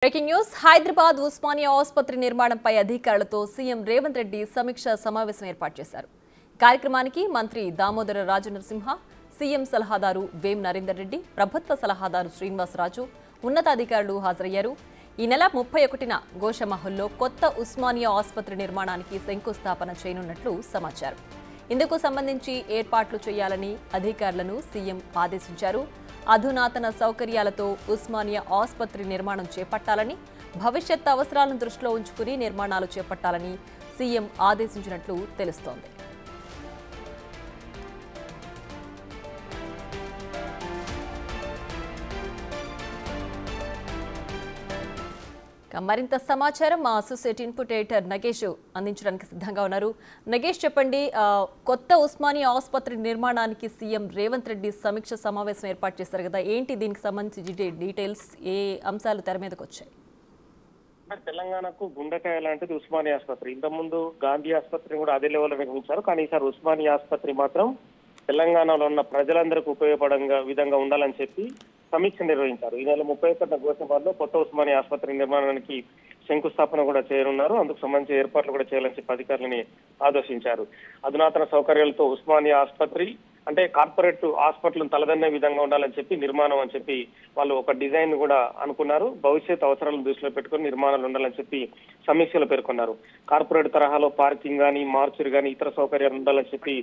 Breaking news Hyderabad Osmania ఆసుపత్రి నిర్మాణంపై అధికారులతో సీఎం రేవంత్ రెడ్డి సమీక్ష సమావేశం ఏర్పాటు చేశారు. కార్యక్రమానికి మంత్రి దామోదర రాజనరసింహ, సీఎం సలహాదారు వేం నరేందర్ రెడ్డి, ప్రభుత్వ సలహాదారు శ్రీనివాసరాజు, ఉన్నతాధికారులు హాజరయ్యారు. ఈ నెల 31న గోషమహల్లో కొత్త ఉస్మానియా ఆసుపత్రి నిర్మాణానికి శంకుస్థాపన చేయనున్నట్లు సమాచారం. ఇందుకు సంబంధించి ఏర్పాట్లు చేయాలని అధికారులను సీఎం ఆదేశించారు. అధునాతన సౌకర్యాలతో ఉస్మానియా ఆసుపత్రి నిర్మాణం చేపట్టాలని, భవిష్యత్ అవసరాలను దృష్టిలో ఉంచుకుని నిర్మాణాలు చేపట్టాలని సీఎం ఆదేశించినట్లు తెలుస్తోంది. మరింత సమాచారం మా అసోసియేట్ ఇన్పుట్ ఎడిటర్ నగేష్ అందించడానికి సిద్ధంగా ఉన్నారు. నగేష్, చెప్పండి, కొత్త ఉస్మానియా ఆసుపత్రి నిర్మాణానికి సీఎం రేవంత్ రెడ్డి సమీక్ష సమావేశం ఏర్పాటు చేశారు కదా, ఏంటి దీనికి సంబంధించి డీటెయిల్స్, ఏ అంశాలు తెర మీదకి వచ్చాయి? తెలంగాణకు గుండెకాయ లాంటిది ఉస్మానియా ఆసుపత్రి. ఇంతకుముందు గాంధీ ఆసుపత్రిని కూడా అదే లెవెల్లో నిర్మించారు, కానీ ఈసారి ఉస్మానియా ఆసుపత్రి మాత్రం తెలంగాణలో ఉన్న ప్రజలందరికీ ఉపయోగపడే విధంగా ఉండాలని చెప్పి సమీక్ష నిర్వహించారు. ఈ నెల 31న గోషమహల్లో కొత్త ఉస్మానియా ఆసుపత్రి నిర్మాణానికి శంకుస్థాపన కూడా చేయనున్నారు. అందుకు సంబంధించి ఏర్పాట్లు కూడా చేయాలని చెప్పి అధికారులని ఆదేశించారు. అధునాతన సౌకర్యాలతో ఉస్మానియా ఆసుపత్రి అంటే కార్పొరేట్ హాస్పిటల్ తలదన్నే విధంగా ఉండాలని చెప్పి నిర్మాణం అని చెప్పి వాళ్ళు ఒక డిజైన్ కూడా అనుకున్నారు. భవిష్యత్ అవసరాలను దృష్టిలో పెట్టుకుని నిర్మాణాలు ఉండాలని చెప్పి సమీక్షలు పేర్కొన్నారు. కార్పొరేట్ తరహాలో పార్కింగ్ కానీ, మార్చురీ కానీ, ఇతర సౌకర్యాలు ఉండాలని చెప్పి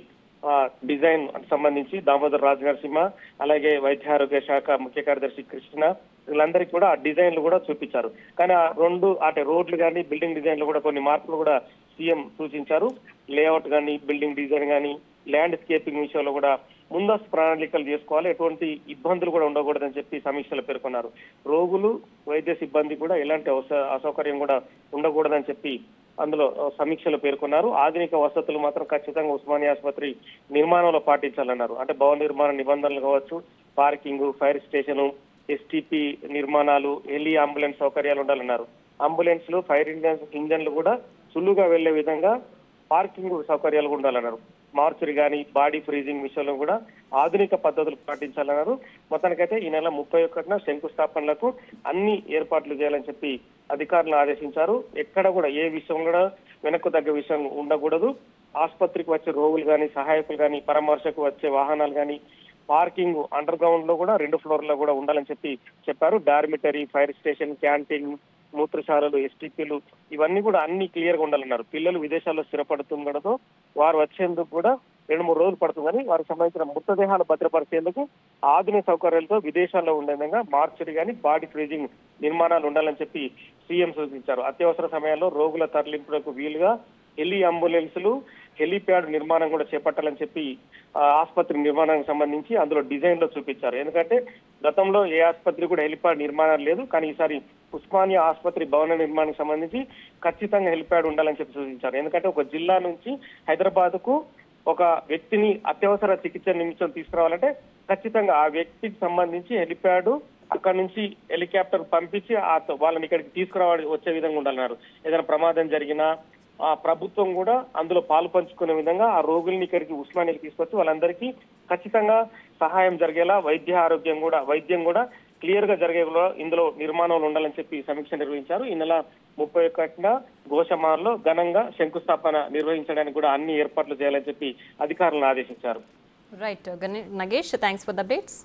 డిజైన్ సంబంధించి దామోదర్ రాజనరసింహ, అలాగే వైద్య ఆరోగ్య శాఖ ముఖ్య కార్యదర్శి కృష్ణ, వీళ్ళందరికీ కూడా ఆ డిజైన్లు కూడా చూపించారు. కానీ ఆ రోడ్లు కానీ, బిల్డింగ్ డిజైన్లు కూడా కొన్ని మార్పులు కూడా సీఎం సూచించారు. లేఅవుట్ కానీ, బిల్డింగ్ డిజైన్ కానీ, ల్యాండ్స్కేపింగ్ విషయంలో కూడా ముందస్తు ప్రణాళికలు చేసుకోవాలి, ఎటువంటి ఇబ్బందులు కూడా ఉండకూడదని చెప్పి సమీక్షలు పేర్కొన్నారు. రోగులు, వైద్య సిబ్బంది కూడా ఎలాంటి అసౌకర్యం కూడా ఉండకూడదని చెప్పి అందులో సమీక్షలు పేర్కొన్నారు. ఆధునిక వసతులు మాత్రం ఖచ్చితంగా ఉస్మానియా ఆసుపత్రి నిర్మాణంలో పాటించాలన్నారు. అంటే భవన నిర్మాణ నిబంధనలు కావచ్చు, పార్కింగ్, ఫైర్ స్టేషన్, ఎస్టీపీ నిర్మాణాలు, హెలి అంబులెన్స్ సౌకర్యాలు ఉండాలన్నారు. అంబులెన్స్లు, ఫైర్ ఇంజన్లు కూడా సులువుగా వెళ్లే విధంగా పార్కింగ్ సౌకర్యాలు ఉండాలన్నారు. మార్చురీ కానీ, బాడీ ఫ్రీజింగ్ విషయంలో కూడా ఆధునిక పద్ధతులు పాటించాలన్నారు. మొత్తానికైతే ఈ నెల 31న శంకుస్థాపనలకు అన్ని ఏర్పాట్లు చేయాలని చెప్పి అధికారులను ఆదేశించారు. ఎక్కడ కూడా ఏ విషయం కూడా వెనక్కు తగ్గ విషయం ఉండకూడదు. ఆసుపత్రికి వచ్చే రోగులు కానీ, సహాయకులు కానీ, పరామర్శకు వచ్చే వాహనాలు కానీ, పార్కింగ్ అండర్ గ్రౌండ్ లో కూడా 2 ఫ్లోర్లో కూడా ఉండాలని చెప్పారు. డార్మిటరీ, ఫైర్ స్టేషన్, క్యాంటీన్, మూత్రశాలలు, ఎస్టీపీలు ఇవన్నీ కూడా అన్ని క్లియర్ గా ఉండాలన్నారు. పిల్లలు విదేశాల్లో స్థిరపడుతుండడంతో వారు వచ్చేందుకు కూడా 2-3 రోజులు పడుతుందని, వారికి సంబంధించిన మృతదేహాలు భద్రపరిచేందుకు ఆధునిక సౌకర్యాలతో విదేశాల్లో ఉండే విధంగా మార్చురీ కానీ, బాడీ ఫ్రీజింగ్ నిర్మాణాలు ఉండాలని చెప్పి సీఎం సూచించారు. అత్యవసర సమయాల్లో రోగుల తరలింపులకు వీలుగా హెలి అంబులెన్సులు, హెలిప్యాడ్ నిర్మాణం కూడా చేపట్టాలని చెప్పి ఆసుపత్రి నిర్మాణానికి సంబంధించి అందులో డిజైన్ లో చూపించారు. ఎందుకంటే గతంలో ఏ ఆసుపత్రి కూడా హెలిప్యాడ్ నిర్మాణం లేదు, కానీ ఈసారి ఉస్మానియా ఆసుపత్రి భవన నిర్మాణానికి సంబంధించి ఖచ్చితంగా హెలిప్యాడ్ ఉండాలని చెప్పి సూచించారు. ఎందుకంటే ఒక జిల్లా నుంచి హైదరాబాద్ కు ఒక వ్యక్తిని అత్యవసర చికిత్స నిమిషం తీసుకురావాలంటే ఖచ్చితంగా ఆ వ్యక్తికి సంబంధించి హెలిప్యాడ్, అక్కడ నుంచి హెలికాప్టర్ పంపించి వాళ్ళని ఇక్కడికి వచ్చే విధంగా ఉండాలన్నారు. ఏదైనా ప్రమాదం జరిగినా ఆ ప్రభుత్వం కూడా అందులో పాలు పంచుకునే విధంగా ఆ రోగుల్ని ఇక్కడికి ఉస్మానియాకి తీసుకొచ్చి వాళ్ళందరికీ ఖచ్చితంగా సహాయం జరిగేలా వైద్యం కూడా క్లియర్ గా జరిగేలా ఇందులో నిర్మాణాలు ఉండాలని చెప్పి సమీక్ష నిర్వహించారు. ఈ నెల 31న గోషమహల్లో ఘనంగా శంకుస్థాపన నిర్వహించడానికి కూడా అన్ని ఏర్పాట్లు చేయాలని చెప్పి అధికారులను ఆదేశించారు. Right Nagesh, thanks for the updates.